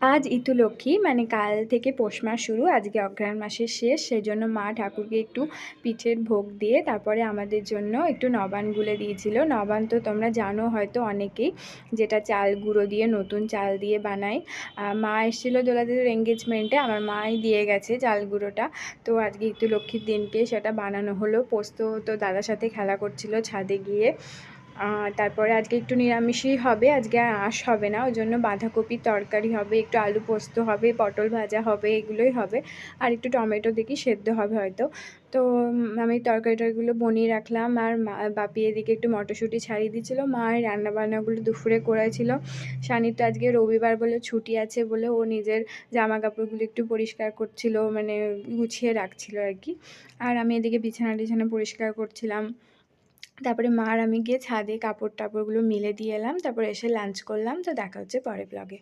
আজ ইতুলক্ষ্মী মানে কাল থেকে পৌষ মাস শুরু, আজকে অঘ্রাণ মাসের শেষ। সেজন্য মা ঠাকুরকে একটু পিঠের ভোগ দিয়ে তারপরে আমাদের জন্য একটু নবান গুলে দিয়েছিল। নবান তো তোমরা জানো হয়তো অনেকেই, যেটা চাল গুঁড়ো দিয়ে নতুন চাল দিয়ে বানায়। মা এসেছিলো দোলাদের এঙ্গেজমেন্টে, আমার মাই দিয়ে গেছে চাল গুঁড়োটা। তো আজকে ইতুলক্ষ্মীর দিনকে সেটা বানানো হলো। পোস্ত তো দাদার সাথে খেলা করছিল ছাদে গিয়ে। তারপরে আজকে একটু নিরামিষই হবে, আজকে আর আঁশ হবে না, ওই জন্য বাঁধাকপির তরকারি হবে, একটু আলু পোস্ত হবে, পটল ভাজা হবে, এগুলোই হবে। আর একটু টমেটো দেখি সেদ্ধ হবে হয়তো। তো আমি তরকারিগুলো বনিয়ে রাখলাম, আর বাপি এদিকে একটু মটরশুঁটি ছাড়িয়ে দিচ্ছিলো। মা এই রান্নাবান্নাগুলো দুপুরে করেছিল। শানির তো আজকে রবিবার বলে ছুটি আছে বলে ও নিজের জামা কাপড়গুলো একটু পরিষ্কার করছিল, মানে গুছিয়ে রাখছিল আর কি। আর আমি এদিকে বিছানা টিছানা পরিষ্কার করছিলাম। তারপরে মা আর আমি গিয়ে ছাদে কাপড় টাপড়গুলো মিলে দিয়ে এলাম, তারপরে এসে লাঞ্চ করলাম। তো দেখা হচ্ছে পরের ব্লগে।